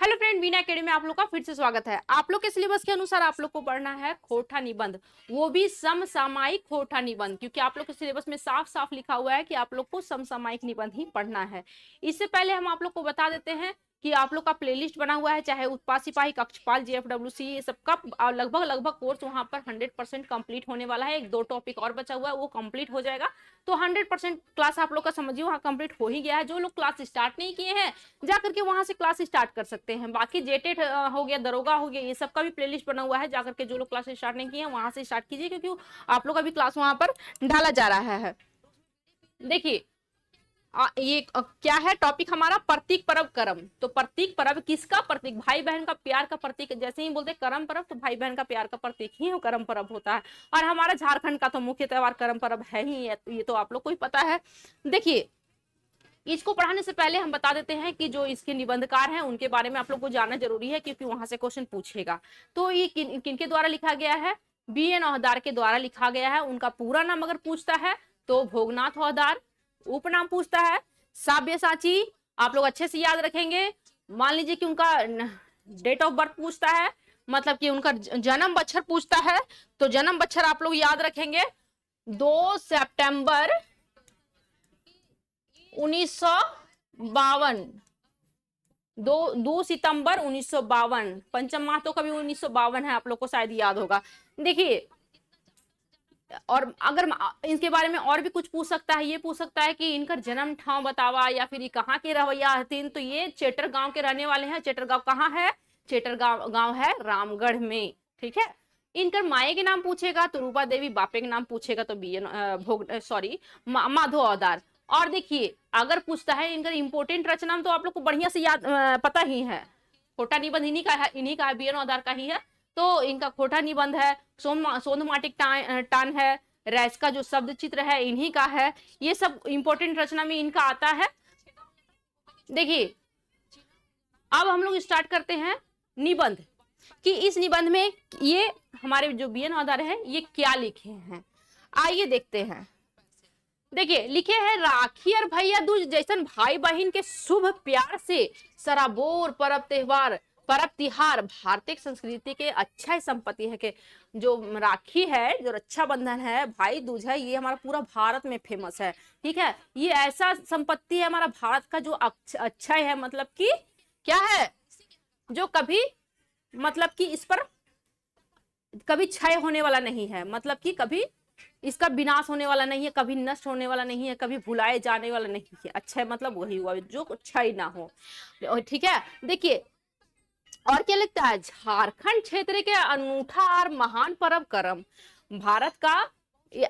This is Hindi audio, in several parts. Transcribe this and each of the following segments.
हेलो फ्रेंड, वीना अकेडमी में आप लोग का फिर से स्वागत है। आप लोग के सिलेबस के अनुसार आप लोग को पढ़ना है खोटा निबंध, वो भी समसामयिक खोटा निबंध, क्योंकि आप लोग के सिलेबस में साफ साफ लिखा हुआ है कि आप लोग को समसामयिक निबंध ही पढ़ना है। इससे पहले हम आप लोग को बता देते हैं कि आप लोग का प्लेलिस्ट बना हुआ है, चाहे उत्पाद सिपाही, कक्षपाल, जेएफडब्ल्यूसी, ये सब का लगभग लगभग कोर्स वहां पर 100% कंप्लीट होने वाला है। एक दो टॉपिक और बचा हुआ है, वो कंप्लीट हो जाएगा तो 100% क्लास आप लोग का समझिए वहां कंप्लीट हो ही गया है। जो लोग क्लास स्टार्ट नहीं किए हैं जा करके वहां से क्लास स्टार्ट कर सकते हैं। बाकी जेटेट हो गया, दरोगा हो गया, ये सब का भी प्लेलिस्ट बना हुआ है, जाकर के जो लोग क्लास स्टार्ट नहीं किए हैं वहां से स्टार्ट कीजिए, क्योंकि आप लोग का भी क्लास वहां पर ढाला जा रहा है। देखिए ये क्या है टॉपिक हमारा, प्रतीक पर्व करम। तो प्रतीक पर्व किसका प्रतीक? भाई बहन का प्यार का प्रतीक। जैसे ही बोलते करम पर्व तो भाई बहन का प्यार का प्रतीक ही करम पर्व होता है। और हमारा झारखंड का तो मुख्य त्योहार करम पर्व है ही, ये तो आप लोग को ही पता है। देखिए इसको पढ़ाने से पहले हम बता देते हैं कि जो इसके निबंधकार हैं उनके बारे में आप लोग को जानना जरूरी है, क्योंकि वहां से क्वेश्चन पूछेगा। तो ये किनके द्वारा लिखा गया है? बी.एन. औहदार के द्वारा लिखा गया है। उनका पूरा नाम अगर पूछता है तो भोगनाथ औहदार। उपनाम पूछता है साब्यसाची, आप लोग अच्छे से याद रखेंगे। मान लीजिए कि उनका डेट ऑफ बर्थ पूछता है, मतलब कि उनका जन्म बच्छर पूछता है, तो जन्म बच्छर आप लोग याद रखेंगे 2 सितंबर 1952। 2 सितंबर 1952। पंचम माह तो कभी 1952 है, आप लोग को शायद याद होगा। देखिए और अगर इनके बारे में और भी कुछ पूछ सकता है, ये पूछ सकता है कि इनका जन्म ठाव बतावा, या फिर ये कहाँ के रवैया हथिन। तो ये चेटर गांव के रहने वाले हैं। चेटर गांव कहाँ है? चेटर गांव है रामगढ़ में, ठीक है। इनकर माए के नाम पूछेगा तो रूपा देवी, बापे के नाम पूछेगा तो माधो औदार। और देखिए अगर पूछता है इनका इंपोर्टेंट रचना तो आप लोग को बढ़िया से याद पता ही है, खोटा निबंध इन्हीं का है, बी.एन. औदार का ही है। तो इनका खोटा निबंध है। सोंद माटिक टान है। रैस का जो शब्द चित्र है इन्हीं का है। ये सब इंपोर्टेंट रचना में इनका आता है। देखिए अब हम लोग स्टार्ट करते हैं निबंध कि इस निबंध में ये हमारे जो बी.एन. औदार है ये क्या लिखे हैं, आइए देखते हैं। देखिए लिखे हैं, राखी और भैया दूज जैसन भाई बहन के शुभ प्यार से सराबोर परब तिहार भारतीय संस्कृति के अच्छा संपत्ति है। के जो राखी है, जो रक्षाबंधन है, भाई दूज है, ये हमारा पूरा भारत में फेमस है, ठीक है। ये ऐसा संपत्ति है हमारा भारत का जो अच्छा है, मतलब कि क्या है, जो कभी मतलब कि इस पर कभी क्षय होने वाला नहीं है, मतलब कि कभी इसका विनाश होने वाला नहीं है, कभी नष्ट होने वाला नहीं है, कभी भुलाए जाने वाला नहीं है। अच्छा मतलब वही हुआ जो क्षय ना हो, ठीक है। देखिए और क्या लिखता है, झारखंड क्षेत्र के अनूठा और महान पर्व करम। भारत का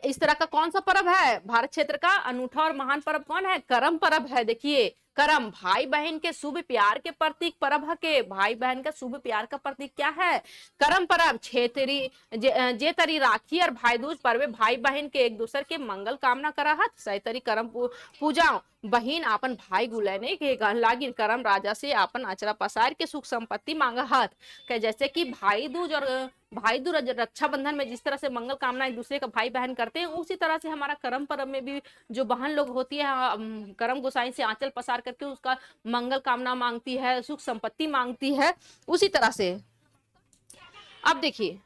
इस तरह का कौन सा पर्व है? भारत क्षेत्र का अनूठा और महान पर्व कौन है? करम पर्व है। देखिए करम भाई बहन के शुभ प्यार के प्रतीक पर्व है। के भाई बहन का शुभ प्यार का प्रतीक क्या है? करम पर्व। छेतरी जे तरी राखी और भाई दूज पर्व भाई बहन के एक दूसरे के मंगल कामना करहत। सैतरी करम पूजा बहिन आपन भाई गुलैने के लागिन करम राजा से आपन आचरा पसार के सुख संपत्ति मांगहत। जैसे कि भाई दूज और रक्षाबंधन में जिस तरह से मंगल कामना एक दूसरे का भाई बहन करते हैं, उसी तरह से हमारा करम पर्व में भी जो बहन लोग होती है करम गोसाई से आंचल पसार करके उसका मंगल कामना मांगती है, सुख संपत्ति मांगती है, उसी तरह से। अब देखिए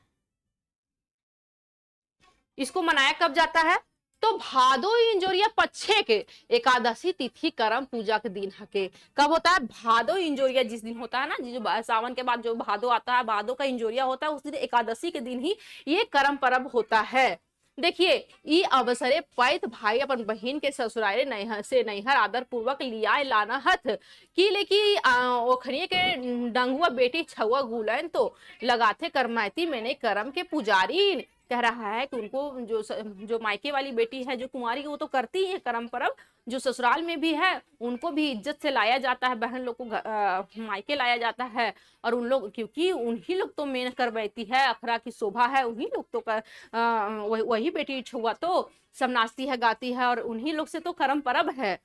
इसको मनाया कब जाता है? तो भादो इंजोरिया पक्षे के एकादशी तिथि करम पूजा के दिन हके। कब होता है? भादो इंजोरिया जिस दिन होता है ना, जो सावन के बाद जो भादो आता है, भादो का इंजोरिया होता है, उस दिन एकादशी के दिन ही ये करम पर्व होता है। देखिए ई अवसरे पैत भाई अपन बहन के ससुराले नैहर आदर पूर्वक लिया लाना हथ की लेकी ओखरिये के डंगुआ बेटी छुआ गुलन तो लगाते करमायती मैंने करम के पुजारी। कह रहा है कि उनको जो मायके वाली बेटी है, जो कुंवारी, वो तो करती है करम पर्व, जो ससुराल में भी है उनको भी इज्जत से लाया जाता है, बहन लोग को मायके लाया जाता है। और उन लोग, क्योंकि उन्हीं लोग तो मेन करवैती है, अखरा की शोभा है, उन्हीं लोग तो वही बेटी छुआ तो सब नाचती है, गाती है, और उन्हीं लोग से तो करम पर्व है।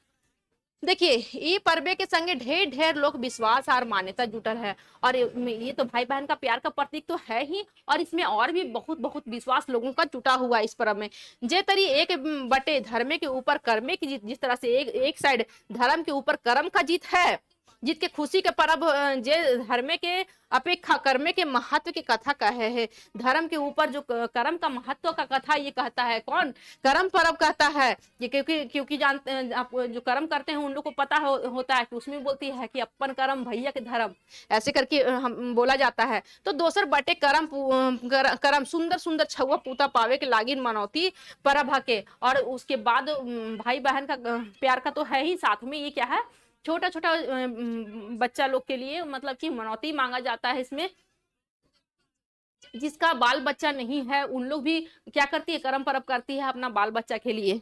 देखिए ये पर्वे के संगे ढेर ढेर लोग विश्वास और मान्यता जुटल है। और ये तो भाई बहन का प्यार का प्रतीक तो है ही, और इसमें और भी बहुत बहुत विश्वास लोगों का जुटा हुआ है इस पर्व में। जे तरी एक बटे धर्मे के ऊपर कर्मे की जीत, जिस तरह से एक साइड धर्म के ऊपर कर्म का जीत है, जीत के खुशी के परब जे धर्म के अपेक्षा कर्म के महत्व की कथा कहे है। धर्म के ऊपर जो कर्म का महत्व का कथा ये कहता है कौन, कर्म परब कहता है ये, क्योंकि क्योंकि जानते आप जो कर्म करते हैं उन लोग को पता होता है कि उसमें बोलती है कि अपन कर्म भैया के धर्म, ऐसे करके हम बोला जाता है। तो दोसर बटे कर्म कर्म सुंदर सुंदर छुआ पूता पावे के लागिन मनौती परब के। और उसके बाद भाई बहन का प्यार का तो है ही, साथ में ये क्या है, छोटा छोटा बच्चा लोग के लिए मतलब कि मनौती मांगा जाता है इसमें। जिसका बाल बच्चा नहीं है उन लोग भी क्या करती है, कर्म परब करती है अपना बाल बच्चा के लिए,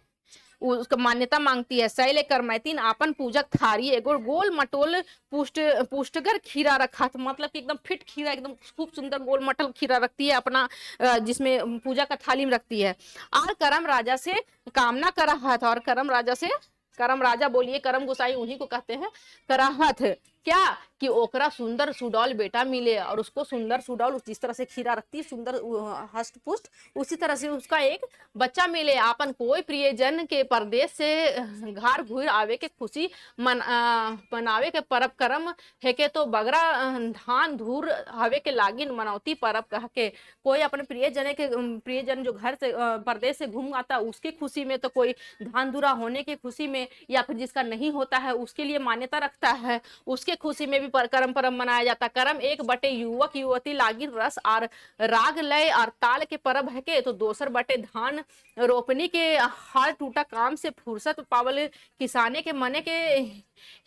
उसका मान्यता मांगती है। शैल करमैतीन आपन पूजक थारी एगो गोल मटोल पुष्टगर खीरा रखा था, मतलब कि एकदम फिट खीरा, एकदम खूब सुंदर गोल मटल खीरा रखती है अपना, जिसमें पूजा का थाली में रखती है। और करम राजा से कामना कर रहा था, और करम राजा से, करम राजा बोलिए करम गोसाई उन्हीं को कहते हैं, कराहत क्या कि ओकरा सुंदर सुडौल बेटा मिले, और उसको सुंदर सुडौल जिस तरह से खीरा रखती है सुंदर हष्ट पुष्ट, उसी तरह से उसका एक बच्चा मिले। आपन कोई प्रियजन के परदेश से घर घूर आवे के खुशी मनावे के परब करम है के, तो बगरा धान धूर आवे के लागिन मनौती परब कह के। कोई अपने प्रियजन जो घर से परदेश से घूम आता उसके खुशी में, तो कोई धान धूरा होने की खुशी में, या फिर जिसका नहीं होता है उसके लिए मान्यता रखता है, उसके खुशी में भी कर्म परब मनाया जाता है। कर्म एक बटे युवक युवती लागिन रस और राग लय और ताल के परब है के, तो दोसर बटे धान रोपनी के हाल टूटा काम से फुर्सत पावल किसाने के मने के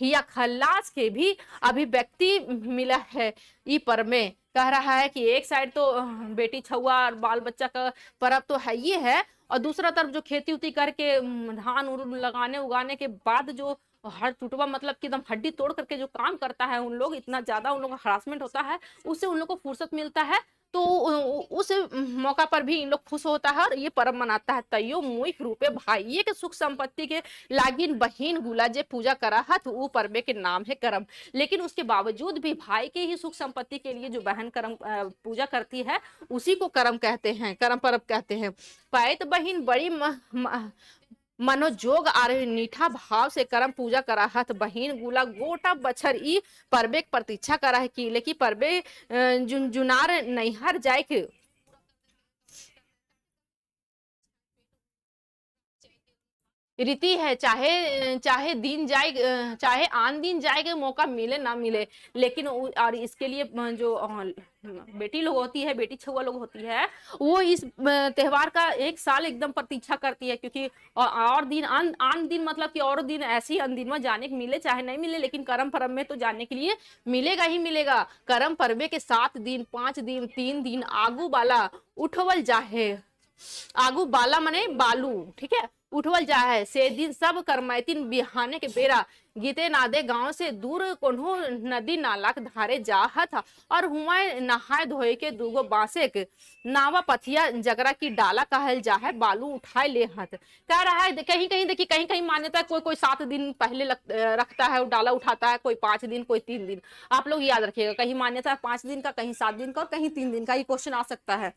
हिया खल्लास के भी अभिव्यक्ति मिला है। ई पर्व में कह रहा है कि एक साइड तो बेटी छुआ और बाल बच्चा का परब तो है ये है, और दूसरा तरफ जो खेती उती करके धान लगाने उगाने के बाद जो हर टूटवा मतलब कि एकदम हड्डी तोड़ करके जो काम करता है उन लोग, इतना ज्यादा उन लोग का हरासमेंट होता है, उससे उन लोग को फुर्सत मिलता है, तो उस मौका पर भी इन लोग खुश होता है और ये पर्व मनाता है। तैयो मुख रूपे भाइये के सुख संपत्ति के लागिन बहिन गुला जे पूजा करा है, तो वो पर्व के नाम है कर्म। लेकिन उसके बावजूद भी भाई के ही सुख संपत्ति के लिए जो बहन कर्म पूजा करती है उसी को कर्म कहते हैं, कर्म पर्व कहते हैं। पैत बहिन बड़ी मनोजोग और मीठा भाव से कर्म पूजा करा हत बहिन गुला गोटा बछर ई पर्वे प्रतीक्षा करा है कि लेकिन पर्वे जुनार नैहर जाए के रीति है, चाहे चाहे दिन जाए, चाहे आन दिन जाए के मौका मिले ना मिले, लेकिन और इसके लिए जो बेटी लोग होती है, बेटी छुआ लोग होती है, वो इस त्योहार का एक साल एकदम प्रतीक्षा करती है, क्योंकि और दिन आन दिन मतलब कि और दिन ऐसी अन दिन में जाने के मिले चाहे नहीं मिले, लेकिन कर्म पर्व में तो जाने के लिए मिलेगा ही मिलेगा। कर्म पर्व के 7 दिन 5 दिन 3 दिन आगू बाला उठवल जाहे, आगू बाला मने बालू, ठीक है, उठवल जा है से दिन सब करमैतिन बिहाने के बेरा गीते नादे गांव से दूर कोन्हो नदी नाला धारे जाहत था, और हुआ नहाए धोए के दूगो बांसे के नावा पथिया जगरा की डाला कहल जा है बालू उठाए ले हत। कह रहा है कहीं कहीं देखिए, कहीं कहीं मान्यता कोई कोई 7 दिन पहले रखता है, डाला उठाता है, कोई 5 दिन कोई 3 दिन। आप लोग याद रखिएगा, कहीं मान्यता 5 दिन का, कहीं 7 दिन का, और कहीं 3 दिन का, ये क्वेश्चन आ सकता है।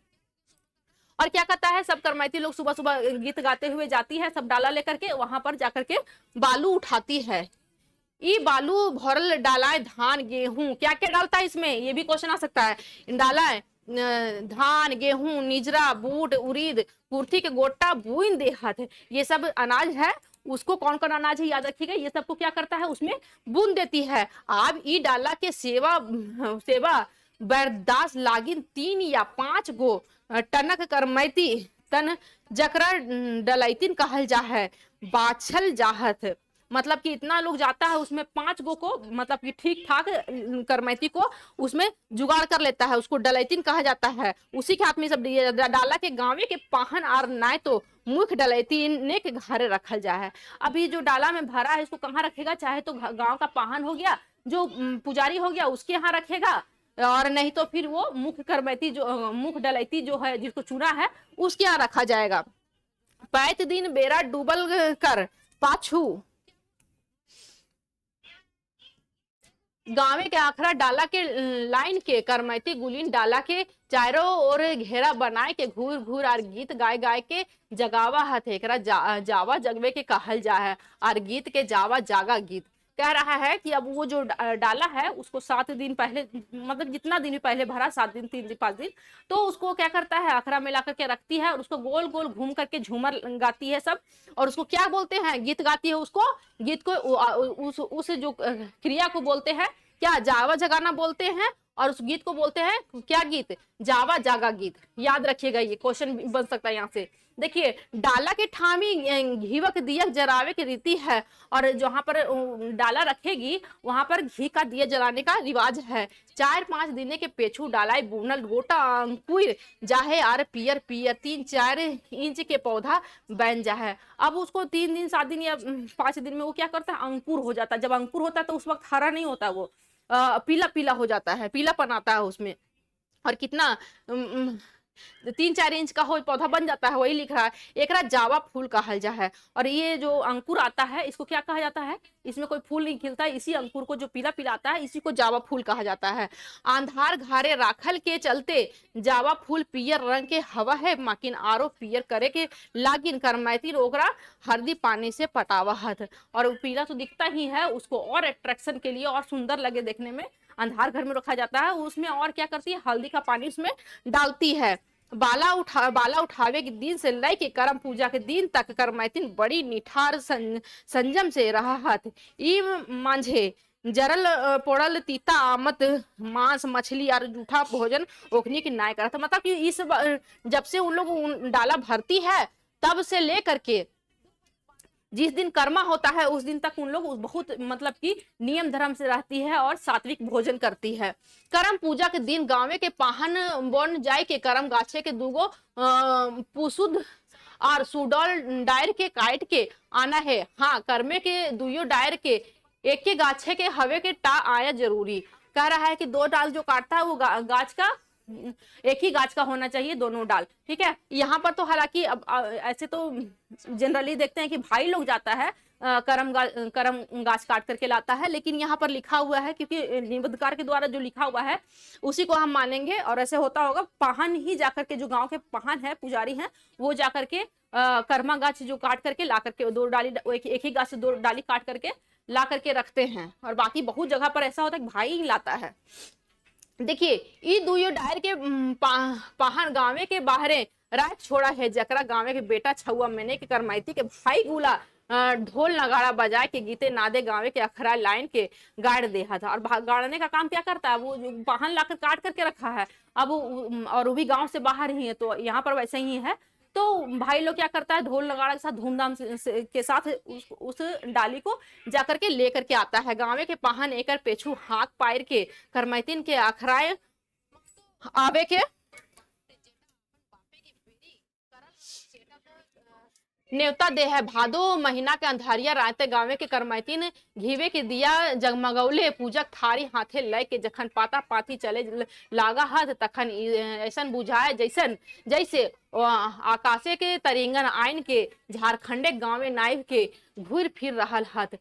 और क्या कहता है, सब करमैती लोग सुबह सुबह गीत गाते हुए जाती है, सब डाला लेकर के वहां पर जाकर के बालू उठाती है। ये बालू भरल डालाए धान गेहूं, क्या क्या डालता है इसमें, ये भी क्वेश्चन आ सकता है। डाला धान गेहूं निजरा बूट उड़ीद कुर्थी के गोटा बुन देहत, ये सब अनाज है, उसको कौन कौन अनाज है याद रखिएगा, ये सबको क्या करता है उसमें बुन देती है। अब ई डाला के सेवा सेवा बर्दाश्त लागिन 3 या 5 गो टनक करमैती तन जकरा डलैतिन कहल जा है बाछल जाहत, मतलब कि इतना लोग जाता है उसमें 5 गो को मतलब कि ठीक ठाक करमैती को उसमें जुगाड़ कर लेता है, उसको डलैतिन कहा जाता है। उसी के हाथ में सब डाला के गांवे के पाहन और नाय तो मुख डलैतिन के घरे रखल जा है। अभी जो डाला में भरा है इसको कहाँ रखेगा, चाहे तो गांव का पाहन हो गया जो पुजारी हो गया उसके यहाँ रखेगा, और नहीं तो फिर वो मुख करमैती जो मुख डलैती जो है जिसको चुना है उसके यहाँ रखा जाएगा। पैत दिन बेरा डूबल कर पाछू गांवे के आखरा डाला के लाइन के करमैती गुलीन डाला के चारों ओर घेरा बनाए के घूर घूर और गीत गाय गाय के जगावा हथ एकरा जावा जगवे के कहल जा है, और गीत के जावा जागा गीत कह रहा है कि अब वो जो डाला है उसको 7 दिन पहले, मतलब जितना दिन भी पहले भरा, 7 दिन, 3 दिन, 5 दिन, तो उसको क्या करता है, अखरा में ला करके रखती है और उसको गोल गोल घूम करके झूमर गाती है सब। और उसको क्या बोलते हैं, गीत गाती है उसको, गीत को उस जो क्रिया को बोलते हैं क्या, जावा जगाना बोलते हैं। और उस गीत को बोलते हैं क्या गीत, जावा जागा गीत। याद रखिएगा, ये क्वेश्चन बन सकता है यहाँ से। देखिए, डाला के ठामी घीवक दिया जरावे की रीति है, और जहां पर डाला रखेगी वहां पर घी का दिया जलाने का रिवाज है। 4-5 दिने के पेछू डाला बुनल गोटा अंकुर जाहे आर पियर पियर, 3-4 इंच के पौधा बन जाए। अब उसको 3 दिन 7 दिन या 5 दिन में वो क्या करता है, अंकुर हो जाता है। जब अंकुर होता है तो उस वक्त हरा नहीं होता, वो पीला पीला हो जाता है, पीलापन आता है उसमें। और कितना 3-4 इंच का हो पौधा बन जाता है, वही लिख रहा है। एक जावा फूल कहा जा है। और ये जो अंकुर आता है इसको क्या कहा जाता है, इसमें कोई फूल नहीं खिलता है, इसी अंकुर को जो पीला पीला आता है इसी को जावा फूल कहा जाता है। आंधार घारे राखल के चलते जावा फूल पियर रंग के हवा है, माकिन आरो पियर करे के लागिन करमैती ओकरा हल्दी पानी से पटावा हथ। और पीला तो दिखता ही है, उसको और अट्रैक्शन के लिए और सुंदर लगे देखने में, अंधार घर में रखा जाता है। उसमें और क्या करती है, हल्दी का पानी उसमें डालती है। बाला उठावे के दिन से लय के करम पूजा के दिन तक करमैतिन बड़ी निठार संजम से रहत। ई मांझे जरल पोड़ल तीता आमत मांस मछली और जूठा भोजन ओखनी की नाय करता। मतलब कि इस जब से उन लोग डाला भरती है तब से लेकर के जिस दिन कर्मा होता है उस दिन तक उन लोग बहुत मतलब कि नियम धर्म से रहती है और सात्विक भोजन करती है। करम पूजा के दिन गांवे के पाहन बन जाए के करम गाछे के दूगो पुसुद और सुडौल डायर के काट के आना है। हाँ, कर्मे के दुयो डायर के एक के गाछे के हवे के टा आया जरूरी। कह रहा है कि 2 डाल जो काटता है वो गाछ का एक ही गाछ का होना चाहिए, दोनों डाल। ठीक है, यहाँ पर तो हालांकि अब ऐसे तो जनरली देखते हैं कि भाई लोग जाता है करम गाछ काट करके लाता है, लेकिन यहाँ पर लिखा हुआ है क्योंकि निबंधकार के द्वारा जो लिखा हुआ है उसी को हम मानेंगे। और ऐसे होता होगा, पाहन ही जाकर के, जो गांव के पाहन है, पुजारी हैं, वो जाकर के कर्मा गाछ जो काट करके ला करके 2 डाली, एक ही गाछ से 2 डाली काट करके ला करके रखते हैं। और बाकी बहुत जगह पर ऐसा होता है कि भाई ही लाता है। देखिए, ई दुयो डायर के पाहन गांवे के बाहरे रात छोड़ा है, जकरा गांवे के बेटा छुआ मैंने के करमाइती के भाई गुला ढोल नगाड़ा बजाए के गीते नादे गांवे के अखरा लाइन के गाड़ देहा था। और गाड़ने का काम क्या करता है, वो जो वाहन लाकर काट करके रखा है, अब और वो भी गांव से बाहर ही है, तो यहाँ पर वैसे ही है। तो भाई लोग क्या करता है, ढोल नगाड़ा के साथ धूमधाम के साथ उस डाली को जाकर के लेकर के आता है। गांवे के पाहन एकर पेछू हाथ पायर के करमैतिन के अखराए आवे के न्योता दे है। भादो महीना के अंधारिया राते गावे के करमैतिन घीवे के दिया जगमगौले पूजक थारी हाथे लय के जखन पाता पाती चले लागा हाथ तखन ऐसन बुझाए जैसन जैसे आकाशे के तरिंगन आइन के झारखंडे गांवे नाइव के घूर फिर रहा हथ।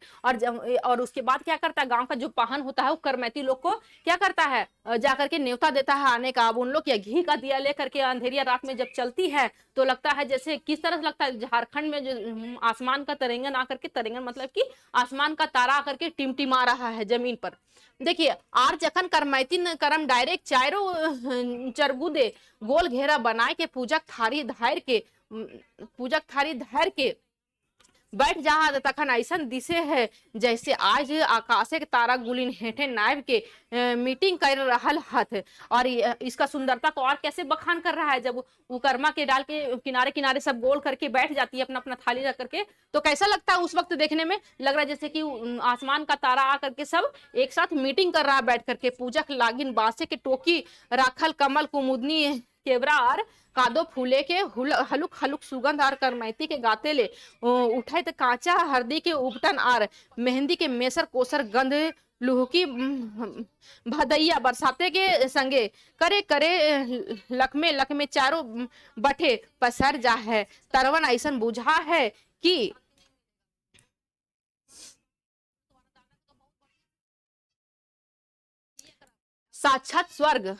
और उसके बाद क्या करता है, गांव का जो पाहन होता है वो करमैती लोग को क्या करता है, जाकर के न्योता देता है आने का। अब उन लोग या घी का दिया लेकर के अंधेरिया रात में जब चलती है तो लगता है जैसे, किस तरह से लगता है, झारखंड में जो आसमान का तरेंगन आकर के, तरेंगन मतलब कि आसमान का तारा आकर के टिमटिमा रहा है जमीन पर। देखिए, आर जखन करमैतिन करम डायरेक्ट चारों चरगुदे गोल घेरा बनाए के पूजक थारी धैर के बैठ जहां तखन ऐसा दिसे है जैसे आज आकाशे के तारा गुलिन हेठे नायब के मीटिंग कर रहल हथ। और इसका सुंदरता को और कैसे बखान कर रहा है, जब वो कर्मा के डाल के किनारे किनारे सब गोल करके बैठ जाती है अपना अपना थाली रख करके, तो कैसा लगता है उस वक्त देखने में, लग रहा है जैसे कि आसमान का तारा आकर के सब एक साथ मीटिंग कर रहा है बैठ करके। पूजक लागिन बांसे के टोकी राखल कमल कुमुदनी केवरा और कादो फूले के हलुक हलुक सुगंध आर करमैती के गाते ले उठाए तो कांचा हरदी के उपटन आर मेहंदी के मेसर कोसर गंध लुहकी भदैया बरसाते के संगे करे करे लकमे लकमे चारों बठे पसर जा है। तरवन ऐसन बुझा है कि साक्षात स्वर्ग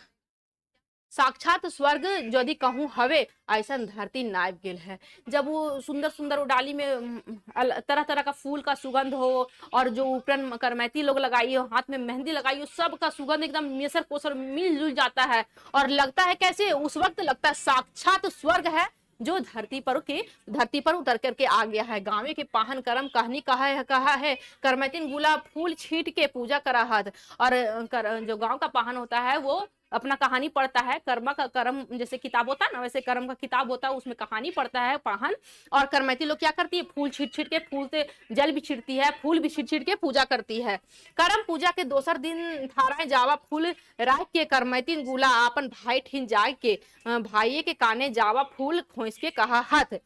साक्षात स्वर्ग यदि कहूँ हवे ऐसा धरती नायब गेल है। जब वो सुंदर सुंदर वो डाली में तरह तरह का फूल का सुगंध हो, और जो ऊपर करमैती लोग लगाई हो, हाथ में मेहंदी लगाई हो, सब का सुगंध एकदम मेसर पोसर मिलजुल जाता है, और लगता है कैसे उस वक्त लगता है साक्षात स्वर्ग है जो धरती पर उतर करके आ गया है। गाँव के पाहन करम कहनी कहा है करमैतिन गुलाब फूल छीट के पूजा करा हाथ। और जो गांव का पाहन होता है वो अपना कहानी पढ़ता है, कर्म का कर्म जैसे किताब होता है ना, वैसे कर्म का किताब होता है, उसमें कहानी पढ़ता है पाहन। और करमैती लोग क्या करती है, फूल छीट छीट के, फूल से जल भी छिड़ती है, फूल भी छीट छीट के पूजा करती है। करम पूजा के दोसर दिन थारा जावा फूल राख के करमैती गुला अपन भाई ठिन जाग के भाई के काने जावा फूल खोस के कहा हाथ।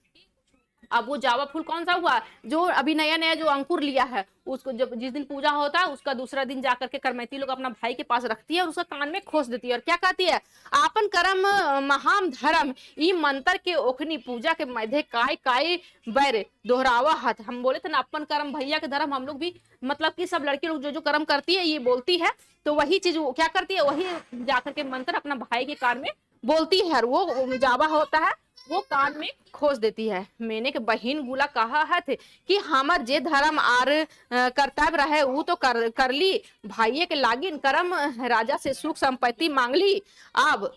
अब वो जावा फूल कौन सा हुआ, जो अभी नया नया जो अंकुर लिया है, उसको जब जिस दिन पूजा होता है उसका दूसरा दिन जाकर के करमैती लोग अपना भाई के पास रखती है और उसका कान में खोस देती है, और क्या कहती है, आपन कर्म महाम धर्म ई मंत्र के ओखनी पूजा के मध्य काय काय बैर दोहरावा हाथ। हम बोले थे ना अपन कर्म भैया के धर्म, हम लोग भी मतलब कि सब लड़की लोग जो जो कर्म करती है ये बोलती है, तो वही चीज वो क्या करती है, वही जाकर के मंत्र अपना भाई के कान में बोलती है, और वो जावा होता है वो कान में खोस देती है। मैंने के बहिन गुला कहा है कि हमर जे धर्म आर कर्तव्य रहे वो तो कर ली, भाइये के लागिन कर्म राजा से सुख संपत्ति मांगली। अब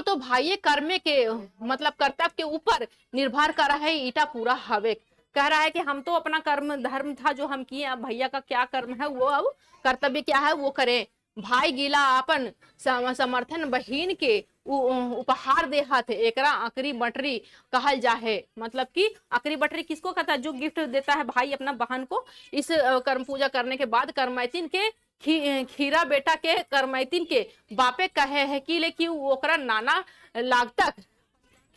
तो भाइये कर्मे के मतलब कर्तव्य के ऊपर निर्भर कर रहा है, ईटा पूरा हवे। कह रहा है कि हम तो अपना कर्म धर्म था जो हम किए, अब भैया का क्या कर्म है वो अब कर्तव्य क्या है वो करें। भाई गीला अपन समर्थन बहिन के उपहार दे हाथ, एकरा अकरी बटरी कहल जाहे। मतलब कि अकरी बटरी किसको कहता है, जो गिफ्ट देता है भाई अपना बहन को। इस कर्म पूजा करने के बाद करमैतिन के खीरा बेटा के करमैतिन के बापे कहे है कि लेकिन ओकरा नाना लागतक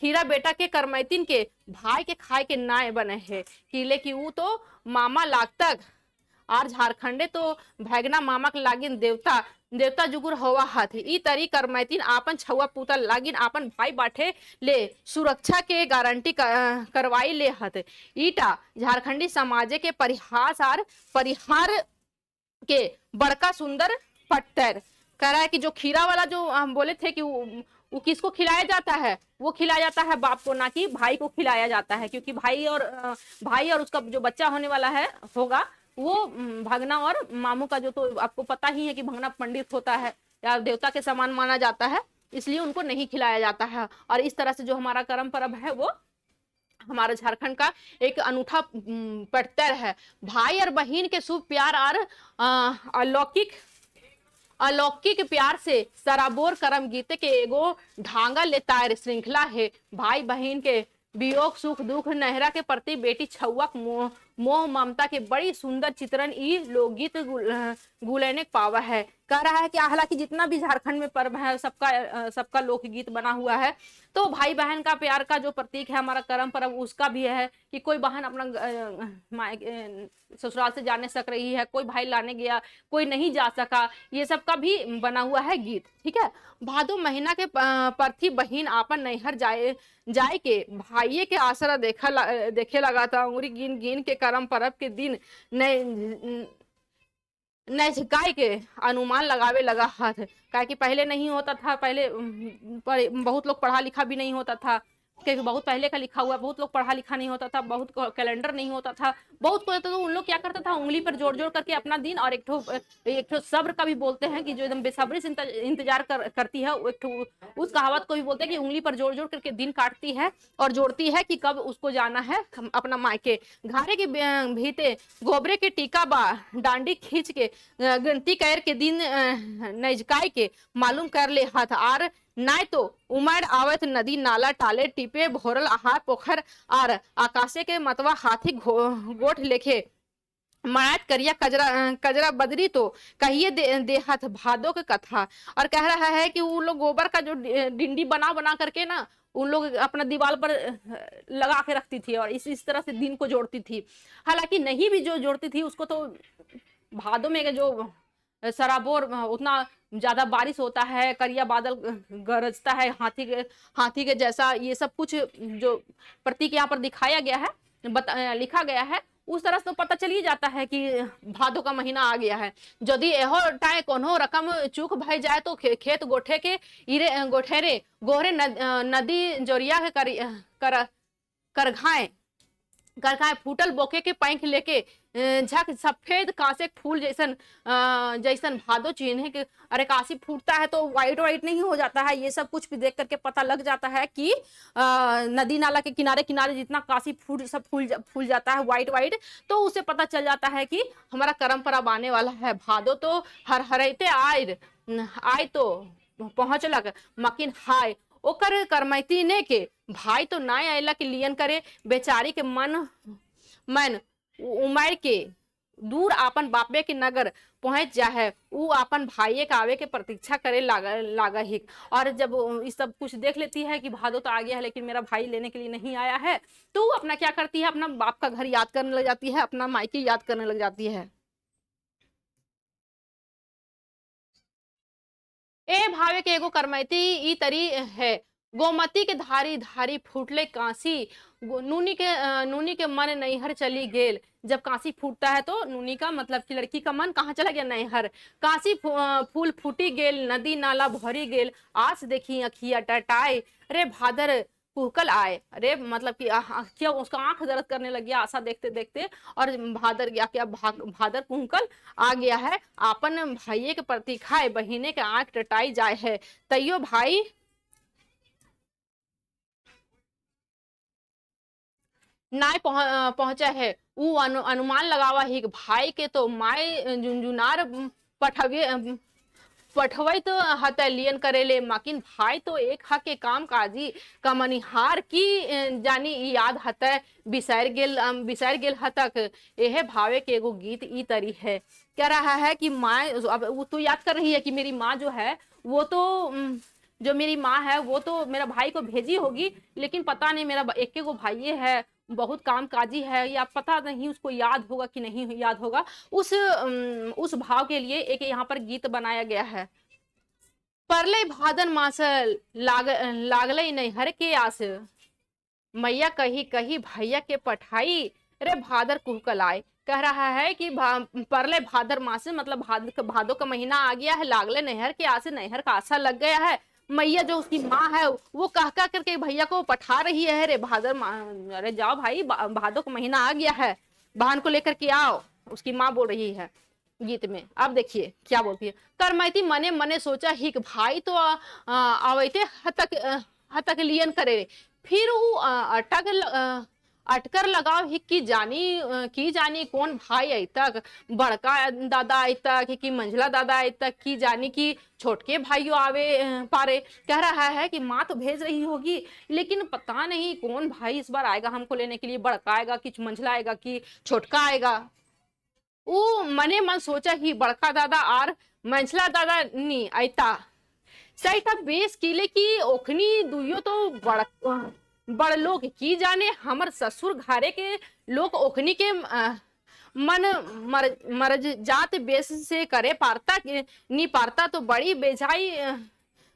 खीरा बेटा के करमैतिन के भाई के खाए के नाय बने है, किले की वो तो मामा लागतक और झारखंडे तो भैगना मामा के लागिन देवता जुगुर हवा हाथ। ई तरी करमैतिन आपन छुआ पुतल लागिन आपन भाई बाटे ले सुरक्षा के गारंटी करवाई ले हत। ईटा झारखंडी समाजे के परिहार के बड़का सुंदर पट्टर। कह रहा है कि जो खीरा वाला जो हम बोले थे कि वो किसको खिलाया जाता है, वो खिलाया जाता है बाप को, ना कि भाई को खिलाया जाता है, क्योंकि भाई और उसका जो बच्चा होने वाला है होगा वो भगना और मामू का, जो तो आपको पता ही है कि भगना पंडित होता है या देवता के समान माना जाता है, इसलिए उनको नहीं खिलाया जाता है। और इस तरह से जो हमारा कर्म पर्व है वो हमारा झारखंड का एक अनूठा पट्टर है। भाई और बहन के शुभ प्यार और अलौकिक प्यार से सराबोर करम गीत के एगो ढांगा लेतार श्रृंखला है। भाई बहन के वियोग सुख दुख नहरा के प्रति बेटी छुआ मोह ममता के बड़ी सुंदर चित्रण ई लोकगीत गुलेने पावा है। कह रहा है कि हालांकि जितना भी झारखंड में पर्व है सबका लोकगीत बना हुआ है, तो भाई बहन का प्यार का जो प्रतीक है हमारा कर्म पर्व उसका भी है कि कोई बहन अपना ससुराल से जाने सक रही है, कोई भाई लाने गया, कोई नहीं जा सका, ये सब का भी बना हुआ है गीत। ठीक है, भादो महीना के प्रति बहन आपन नैहर जाए के भाइये के आसरा देखे लगा था, उंगली गिन गिन के कर्म पर्व के दिन नैझकाई के अनुमान लगावे लगा हाथ। क्या कि पहले नहीं होता था, पहले बहुत लोग पढ़ा लिखा भी नहीं होता था, क्योंकि बहुत पहले का लिखा हुआ, बहुत लोग पढ़ा लिखा नहीं होता था, बहुत कैलेंडर नहीं होता था, बहुत कोई तो उन लोग क्या करता था, उंगली पर जोड़ जोड़ करके अपना दिन, और एक ठो सब्र का भी बोलते हैं कि जो एकदम बेसब्री से इंतजार करती है, एक ठो उस कहावत को भी बोलते हैं कि उंगली पर जोड़ जोड़ करके दिन काटती है और जोड़ती है कि कब उसको जाना है अपना मायके। घारे के भीते गोबरे के टीका बा डांडी खींच के गिनती कर के दिन नजकाई के मालूम कर ले हाथ। आर नाय तो उमड़ आवत नदी नाला टाले टिपे भोरल आहार पोखर आर आकाशे के मतवा हाथी गोठ लेखे मरात करिया कजरा बदरी तो कहिए देहात भादो के कथा। और कह रहा है कि वो लोग गोबर का जो डिंडी बना करके ना उन लोग अपना दीवार पर लगा के रखती थी और इस तरह से दिन को जोड़ती थी। हालांकि नहीं भी जो जोड़ती थी उसको तो भादो में जो सराबोर उतना ज्यादा बारिश होता है, करिया बादल गरजता है हाथी के जैसा, ये सब कुछ जो प्रतीक यहाँ पर दिखाया गया है लिखा गया है उस तरह से तो पता चल ही जाता है कि भादो का महीना आ गया है। यदि एहो टाइम कोनो रकम चूक भई जाए तो खेत गोठे के इरे गोठेरे गोहरे नदी जोरिया के कर करघाए करघाए फूटल बोके के पैंख लेके झक सफेद कांसे के फूल जैसन जैसन भादो चिन्हे के। अरे काशी फूटता है तो वाइट वाइट नहीं हो जाता है, ये सब कुछ भी देख करके पता लग जाता है कि नदी नाला के किनारे किनारे जितना काशी फूट सब फूल जाता है वाइट वाइट, तो उसे पता चल जाता है कि हमारा करम परब आने वाला है। भादो तो हर हरते आय तो पहुंचलक मकिन हाय ओकर करमैती ने के भाई तो ना अयला के लियन करे बेचारी के मन उमर के दूर आपन बापे के नगर पहुंच जा है। ऊ अपन भाई के आवे के प्रतीक्षा करे लागा ही। और जब इस सब कुछ देख लेती है कि भादो तो आ गया है लेकिन मेरा भाई लेने के लिए नहीं आया है, तो वो अपना क्या करती है, अपना बाप का घर याद करने लग जाती है, अपना मायके याद करने लग जाती है। ए भावे के एगो करमैती ई तरी है गोमती के धारी धारी फूटले कांसी नूनी के मन नैहर चली गेल। जब कांसी फूटता है तो नूनी का मतलब कि लड़की का मन कहाँ चला गया, नैहर। कांसी फूल फूटी गेल नदी नाला भरी गेल आस देखी अखिया टटाए रे भादर कुहकल आए। अरे मतलब कि क्या उसका आंख दर्द करने लग गया आशा देखते देखते, और भादर गया क्या भादर कुहकल आ गया है। आपन भाइये के प्रतीक्षाए बहिने के आंख टटाई जाए है तैयो भाई नाय पहुंचा है। ऊ अनुमान लगावा ही भाई के तो माय जुंजुनार पठवे पठवई तो हतलियन करेले मकिन भाई तो एक हक के काम काजी कमनिहार की जानी याद हत बिसर गेल हतक। यह भावे के एगो गीत ई तरी है, कह रहा है कि माँ अब वो तो याद कर रही है कि मेरी माँ जो है वो तो जो मेरी माँ है वो तो मेरा भाई को भेजी होगी, लेकिन पता नहीं मेरा एक गो भाई है बहुत काम काजी है, या पता नहीं उसको याद होगा कि नहीं याद होगा। उस भाव के लिए एक यहाँ पर गीत बनाया गया है। परले भादन मास लागले नैहर के आस मैया कही कही भैया के पठाई रे भादर कुहकल आए। कह रहा है कि परले भादर मास मतलब भादो का महीना आ गया है, लागले नहर के आस नहर का आशा लग गया है। मैया जो उसकी माँ है वो कह करके भैया को पठा रही है रे भादर अरे जाओ भाई भादो का महीना आ गया है, बहन को लेकर के आओ, उसकी माँ बोल रही है गीत में। अब देखिए क्या बोलती है। करमैती मने मने सोचा ही कि भाई तो आवैते हतक लियन करे, फिर वो अटकर लगाव ही की जानी कौन भाई आई तक, बड़का दादा आई तक कि मंझला दादा आई तक की जानी कि छोटके भाइयों आवे पारे। कह रहा है कि माँ तो भेज रही होगी लेकिन पता नहीं कौन भाई इस बार आएगा हमको लेने के लिए, बड़का आएगा कि मंझला आएगा कि छोटका आएगा। वो मने मन सोचा ही बड़का दादा और मंझला दादा नी आयता सही था बेस किले की ओखनी दुइयो तो बड़ लोग की जाने हमर ससुर घरे के लोग ओखनी के मन मरज जात बेस से करे पारता नी पारता तो बड़ी बेजाई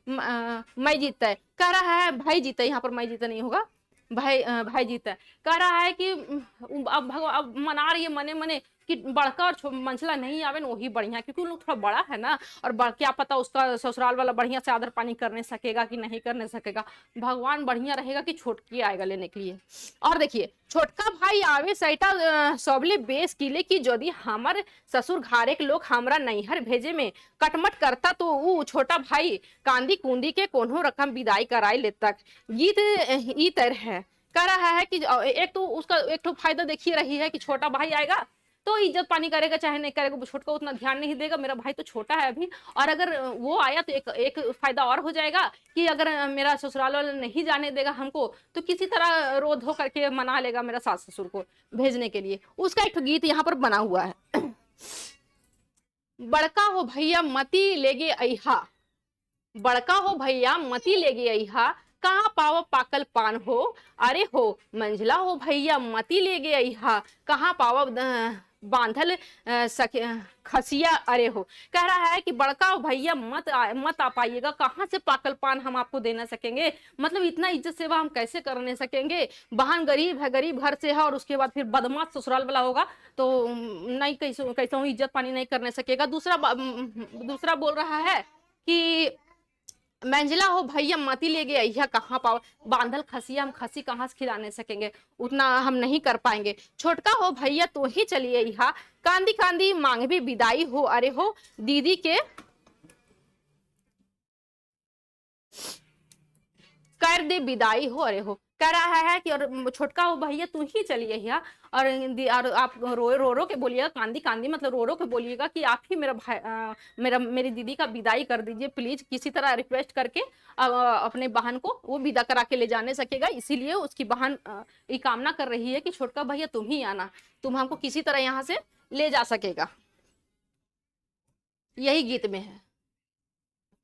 मैं जीता है। कह रहा है भाई जीता, यहाँ पर मैं जीता नहीं होगा, भाई जीता है। कह रहा है कि अब मना रही है मने मने कि बड़का और मंझला नहीं आवे ना वही बढ़िया, क्योंकि उन लोग थोड़ा बड़ा है ना, और क्या पता उसका ससुराल वाला बढ़िया से आदर पानी करने सकेगा कि नहीं करने सकेगा। भगवान बढ़िया रहेगा कि छोटकी आएगा लेने के लिए। और देखिए छोटका भाई आवे सैटा सबले बेस किले की यदि हमार ससुर घारे के लोग हमरा नैहर भेजे में कटमट करता तो वो छोटा भाई कांदी कूंदी के कोनो रकम विदाई कराई ले तक। गीत ई तरह है, कह रहा है कि एक तो उसका एक तो फायदा देखिए रही है कि छोटा भाई आएगा तो इज्जत पानी करेगा चाहे नहीं करेगा, छोटा उतना ध्यान नहीं देगा, मेरा भाई तो छोटा है अभी। और अगर वो आया तो एक फायदा और हो जाएगा कि अगर मेरा ससुराल वाला नहीं जाने देगा हमको तो किसी तरह रोध हो करके मना लेगा मेरा सास ससुर को भेजने के लिए। उसका एक गीत यहाँ पर बना हुआ है। बड़का हो भैया मती लेगे अहा, बड़का हो भैया मती लेगे अहा कहाँ पाव पाकल पान हो, अरे हो मंझला हो भैया मती लेगे अहा कहाँ पाव बांधल खसिया अरे हो। कह रहा है कि बड़का भैया मत आ पाइएगा, कहाँ से पाकल पान हम आपको दे ना सकेंगे, मतलब इतना इज्जत सेवा हम कैसे करने सकेंगे, बहन गरीब है, गरीब घर से है, और उसके बाद फिर बदमाश ससुराल वाला होगा तो नहीं, कैसे कैसे इज्जत पानी नहीं करने सकेगा। दूसरा बोल रहा है कि मंजिला हो भैया मती ले गया, यह कहाँ पाओ, बांधल खसिया हम खसी कहाँ से खिलाने सकेंगे, उतना हम नहीं कर पाएंगे। छोटका हो भैया तो ही चलिए यहाँ, कांदी कांदी मांग भी विदाई हो अरे हो, दीदी के कर दे विदाई हो अरे हो। कह रहा है कि और छोटका हो भैया तू ही चलिए यहाँ, और आप रो के बोलिएगा, कांदी कांदी मतलब रो के बोलिएगा कि आप ही मेरा भाई मेरी दीदी का विदाई कर दीजिए प्लीज, किसी तरह रिक्वेस्ट करके अपने बहन को वो विदा करा के ले जाने सकेगा। इसीलिए उसकी बहन ये कामना कर रही है कि छोटका भैया तुम ही आना, तुम हमको किसी तरह यहाँ से ले जा सकेगा। यही गीत में है।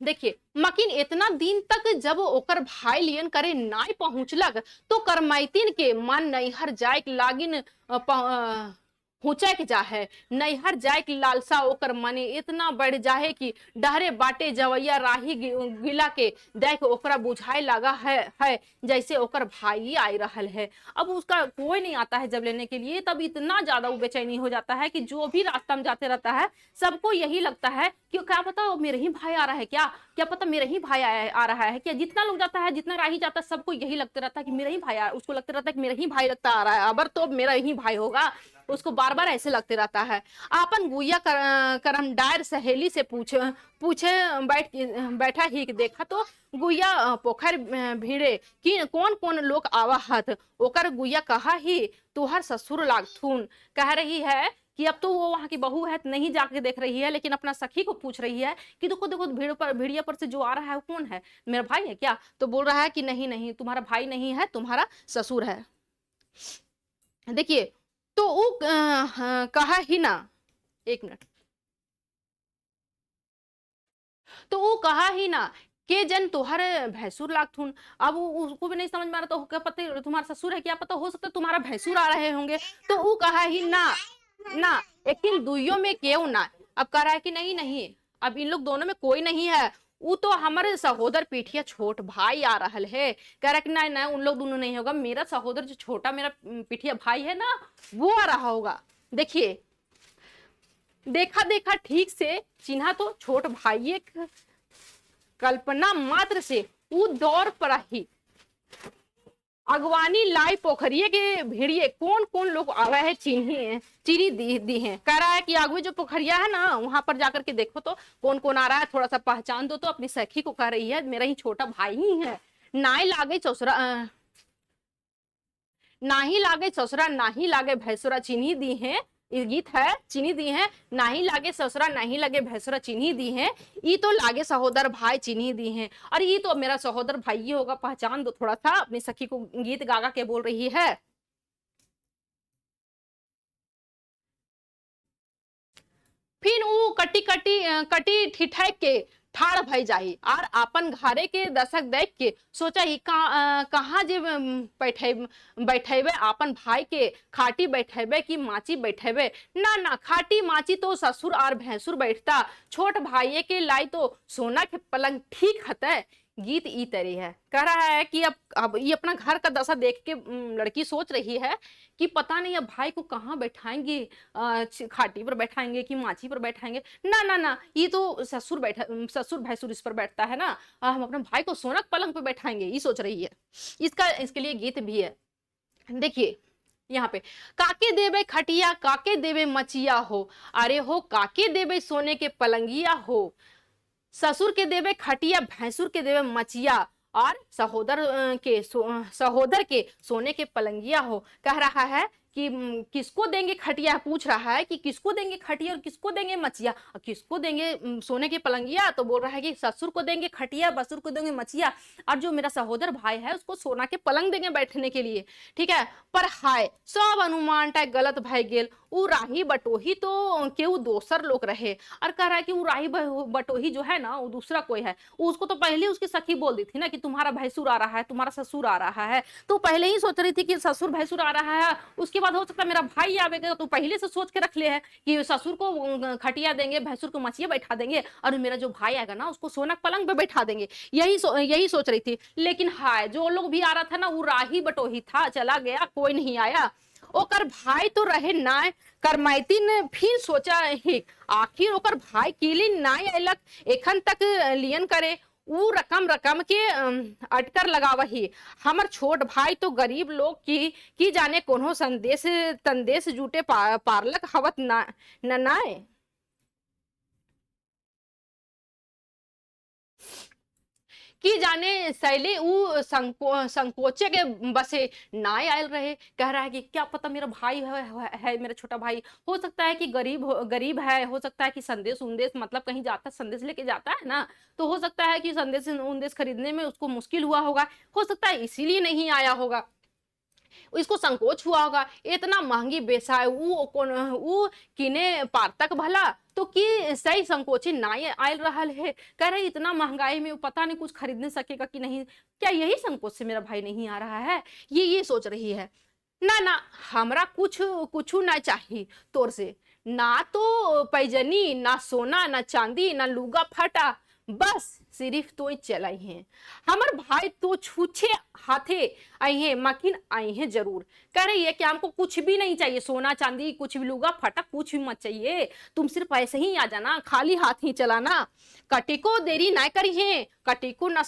देखिए मकिन इतना दिन तक जब ओकर भाई लियन करे नाय पहुंचलक, तो करमैतिन के मन नैहर जाए लागिन हुचैक जाहे, नैहर जाए की लालसा ओकर मने इतना बढ़ जाए कि डहरे बाटे जवैया राही गिला के देख ओकरा बुझाए लगा है जैसे ओकर भाई आई रहल है। अब उसका कोई नहीं आता है जब लेने के लिए, तब इतना ज्यादा वो बेचैनी हो जाता है कि जो भी रास्ता में जाते रहता है सबको यही लगता है कि क्या पता मेरे ही भाई आ रहा है, क्या पता मेरा ही भाई आ रहा है क्या। जितना लोग जाता है, जितना राही जाता है, सबको यही लगता रहता है कि मेरा ही भाई उसको लगता रहता है कि मेरा ही भाई लगता आ रहा है, अबर तो मेरा ही भाई होगा, उसको बार बार ऐसे लगते रहता है। आपन गुइया करम डायर सहेली से पूछे बैठा ही देखा तो गुइया पोखर भीड़े कि कौन कौन लोग आवा हत, ओकर गुइया कहा ही तुहर ससुर लागथुन। कह रही है कि अब तो वो वहां की बहू है, नहीं जाके देख रही है, लेकिन अपना सखी को पूछ रही है कि देखो देखो भीड़िया पर से जो आ रहा है वो कौन है, मेरा भाई है क्या। तो बोल रहा है कि नहीं नहीं तुम्हारा भाई नहीं है, तुम्हारा ससुर है। देखिए तो वो कहा ही ना, एक मिनट, तो वो कहा ही ना के जन तुहर भैंसुर लागथुन। अब उसको भी नहीं समझ में आ रहा, तो क्या पता तुम्हारा ससुर है, क्या पता हो सकता है तुम्हारा भैंसुर आ रहे होंगे। तो वो कहा ही ना ना लेकिन दुइयों में क्यों ना। अब कह रहा है कि नहीं नहीं, अब इन लोग दोनों में कोई नहीं है, वो तो हमारे सहोदर पीठिया छोट भाई आ रहा है। कह रहा है कि नहीं नहीं उन लोग दोनों नहीं होगा, मेरा सहोदर जो छोटा मेरा पीठिया भाई है ना वो आ रहा होगा। देखिए देखा देखा ठीक से चिन्हा तो छोट भाई, कल्पना मात्र से वो दौर पर ही अगवानी लाई पोखरिए के भेड़िए कौन कौन लोग आ रहे हैं चीनी दी है। कह रहा है कि आगू जो पोखरिया है ना वहां पर जाकर के देखो तो कौन कौन आ रहा है, थोड़ा सा पहचान दो। तो अपनी सखी को कह रही है मेरा ही छोटा भाई ही है, ना ही लागे ससुरा ना ही लागे भैंसुरा चीनी दी है। ये गीत है, चीनी दी है, ना ही लागे ससुरा नहीं लगे भैंसुरा चीनी दी है, ये तो लागे सहोदर भाई चीनी दी है। और ये तो मेरा सहोदर भाई ही होगा, पहचान दो थोड़ा सा। अपनी सखी को गीत गागा के बोल रही है। फिर वो कटी ठिठक के ठाड़ भई जाही और अपन घरे के दशक देख के सोचा ही कहाँ जे बैठेबे आपन भाई के, खाटी बैठेबे कि माची बैठेबे। ना ना खाटी माची तो ससुर और भैंसुर बैठता, छोट भाई के लाई तो सोना के पलंग ठीक हते। गीत ई तरी है। कह रहा है कि अब ये अपना घर का दशा देख के लड़की सोच रही है कि पता नहीं अब भाई को कहाँ बैठाएंगे, खाटी पर बैठाएंगे कि माची पर बैठाएंगे। ना ना ना ये तो ससुर भैंसुर इस पर बैठता है ना, हम अपने भाई को सोनक पलंग पर बैठाएंगे, ये सोच रही है। इसके लिए गीत भी है। देखिए यहाँ पे काके देवे खटिया काके देवे मचिया हो, अरे हो काके देवे सोने के पलंगिया हो, ससुर के देवे खटिया भैंसुर के देवे मचिया और सहोदर के सोने के पलंगिया हो। कह रहा है कि किसको देंगे खटिया, पूछ रहा है कि किसको देंगे खटिया और किसको देंगे मचिया और किसको देंगे सोने के पलंगिया। तो बोल रहा है कि ससुर को देंगे खटिया, बसुर को देंगे मचिया, और जो मेरा सहोदर भाई है उसको सोना के पलंग देंगे बैठने के लिए। ठीक है, पर हाय सब अनुमान टाइप गलत भय गेल, वो राही बटोही तो केहू दोसर लोग रहे, और कह रहा है कि वो राही बटोही जो है ना वो दूसरा कोई है। उसको तो पहले उसकी सखी बोल दी थी ना कि तुम्हारा भैंसुर आ रहा है, तुम्हारा ससुर आ रहा है, तो पहले ही सोच रही थी कि ससुर भैंसुर आ रहा है। उसके बाद हो सकता है मेरा भाई आवेगा, तो पहले से सोच के रख ले है कि ससुर को खटिया देंगे, भैंसुर को मछिया बैठा देंगे, और मेरा जो भाई आएगा ना उसको सोना पलंग पे बैठा देंगे। यही सोच रही थी। लेकिन हाय, जो लोग भी आ रहा था ना वो राही बटोही था, चला गया, कोई नहीं आया। ओकर भाई तो रहे ना। करमैती ने फिर सोचा ही आखिर ओकर भाई केली नाय अयलक एखन तक लियन करे। उ रकम रकम के अटकर लगावही। हमर छोट भाई तो गरीब लोग की जाने कोनो संदेश तंदेश जुटे पारलक हवत ना नाय। की जाने शैली उ संकोचे के बसे नाय आयल रहे। कह रहा है कि क्या पता मेरा भाई है मेरा छोटा भाई, हो सकता है कि गरीब है, हो सकता है कि संदेश उन्देश मतलब कहीं जाता संदेश लेके जाता है ना, तो हो सकता है कि संदेश उन्देश खरीदने में उसको मुश्किल हुआ होगा, हो सकता है इसीलिए नहीं आया होगा, इसको संकोच हुआ होगा। इतना महंगी बेचा है वो किने पारतक भला, तो कि सही संकोची ना आयल रहा है। कह रहे इतना महंगाई में वो पता नहीं कुछ खरीदने सकेगा कि नहीं, क्या यही संकोच से मेरा भाई नहीं आ रहा है, ये सोच रही है। ना ना, हमरा कुछ ना चाहिए तोर से, ना तो पैजनी, ना सोना, ना चांदी, ना लुगा फटा, बस सिर्फ तो ही चलाई हैं। हमर भाई तो छूछे हाथे आई हैं, मकिन आई हैं जरूर। कह रही है कि हमको कुछ भी नहीं चाहिए, सोना चांदी कुछ भी, लुगा फटा कुछ भी मत चाहिए, तुम सिर्फ ऐसे ही आ जाना, खाली हाथ ही चलाना। कटिको देरी ना करी है, कटिको ना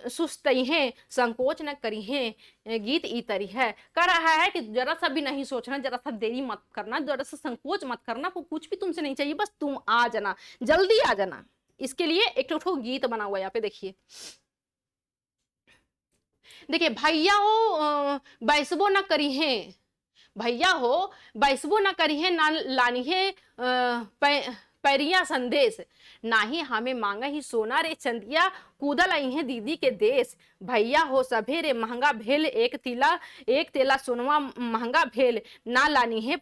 सुस्तई है, संकोच न करी है, गीत ई तरी है। कह रहा है कि जरा सा भी नहीं सोचना, जरा सा देरी मत करना, जरा सा संकोच मत करना, वो कुछ भी तुमसे नहीं चाहिए, बस तुम आ जाना, जल्दी आ जाना। इसके लिए एक तो गीत बना हुआ है यहाँ पे देखिए। देखिए, भैया हो बैसबो ना करी है, भैया हो बैसबो ना करी है, ना लानी है पैरिया संदेश, ना ही हमें मांगा ही सोना रे चंदिया, कूदल आई है दीदी के देश। भैया हो सभे रे महंगा भेल, एक तेला सोनवा महंगा भेल, ना लानी है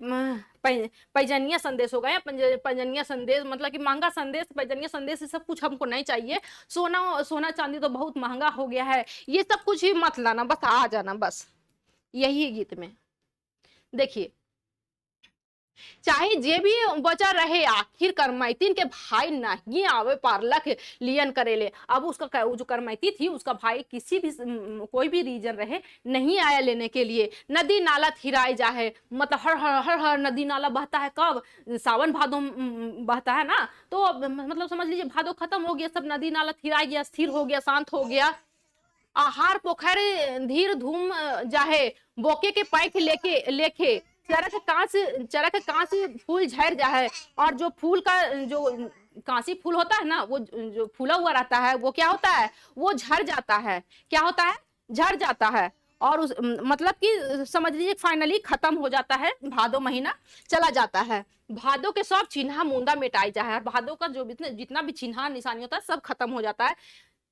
पैजनिया संदेश हो गया, पैजनिया संदेश मतलब कि महंगा संदेश, पैजनिया संदेश, ये सब कुछ हमको नहीं चाहिए, सोना चांदी तो बहुत महंगा हो गया है, ये सब कुछ ही मत लाना, बस आ जाना, बस यही है गीत में। देखिए, चाहे जे भी बचा रहे, आखिर करमैतिन के भाई नहीं आवे पारलक लियन करेले। अब उसका जो करमैती थी उसका भाई किसी भी कोई भी रीजन रहे नहीं आया लेने के लिए। नदी नाला थिराए जाए, मतलब हर नदी नाला बहता है कब, सावन भादो बहता है ना, तो मतलब समझ लीजिए भादो खत्म हो गया, सब नदी नाला थिरा गया, स्थिर हो गया, शांत हो गया। आहार पोखर धीर धूम जाहे, बोके के पैक लेके चरक कांस फूल झड़ जाए। और जो फूल का जो कांसी फूल होता है ना, वो जो फूला हुआ रहता है वो क्या होता है, वो झड़ जाता है। क्या होता है, झड़ जाता है। और उस मतलब कि समझ लीजिए फाइनली खत्म हो जाता है, भादो महीना चला जाता है। भादो के सब चिन्हा मुंदा मिटाई जाए, और भादो का जो जितना भी चिन्हा निशानी होता है सब खत्म हो जाता है।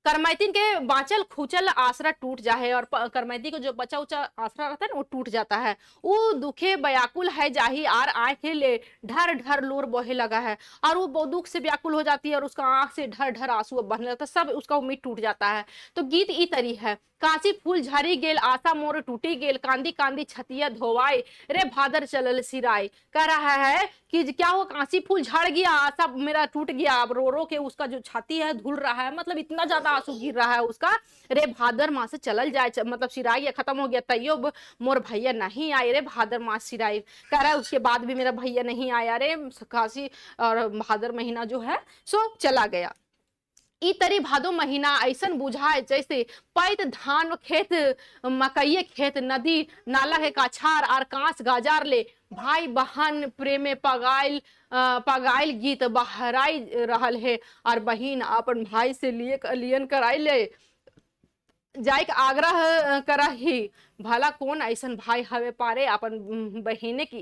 करमैतिन के बांचल खुचल आसरा टूट जाए, और करमैती को जो बचा उचा आसरा रहता है ना वो टूट जाता है। वो दुखे व्याकुल है जाही, आर आंखें ले ढर ढर लोर बहे लगा है, और वो दुख से व्याकुल हो जाती है, और उसका आंख से ढर ढर आंसू बहने लगता है, सब उसका उम्मीद टूट जाता है। तो गीत ई तरी है, कांसी फूल झरी गेल, आशा मोर टूटी गेल, कांदी कांदी छतिया धोवाई, रे भादर चलल सिराई। कह रहा है कि क्या वो कांसी फूल झड़ गया, आशा मेरा टूट गया, अब रो रो के उसका जो छाती है धुल रहा है, मतलब इतना ज्यादा आंसू गिर रहा है उसका। रे भादर मास से चलल जाए, मतलब सिराई खत्म हो गया, तैयो मोर भैया नहीं आए, रे भादर मास सिराई। कह रहा है उसके बाद भी मेरा भैया नहीं आया रे, काशी और भादर महीना जो है सो चला गया। ई तरी भादो महीना ऐसन बुझाए जैसे पैत धान खेत, मकई खेत, नदी नाला के काछार, और कांस गाजार ले भाई बहन प्रेमे पगाइल गीत बहराई रहल है, और बहिन अपन भाई से लियन कराई ले जाए आग्रह करही। भला कौन ऐसन भाई हवे पारे अपन बहिने की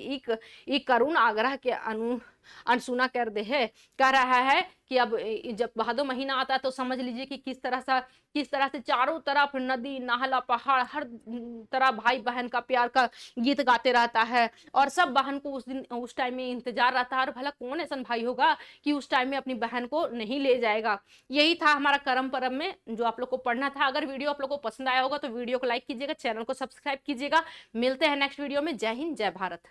एक करुण आग्रह के अनसुना कर दे है, कह रहा है कि अब जब भादो महीना आता है तो समझ लीजिए कि किस तरह से चारों तरफ नदी नाला पहाड़ हर तरह भाई बहन का प्यार का गीत गाते रहता है, और सब बहन को उस टाइम में इंतजार रहता है, और भला कौन ऐसा भाई होगा कि उस टाइम में अपनी बहन को नहीं ले जाएगा। यही था हमारा करम परम में जो आप लोग को पढ़ना था। अगर वीडियो आप लोग को पसंद आया होगा तो वीडियो को लाइक कीजिएगा, चैनल को सब्सक्राइब कीजिएगा। मिलते हैं नेक्स्ट वीडियो में। जय हिंद, जय भारत।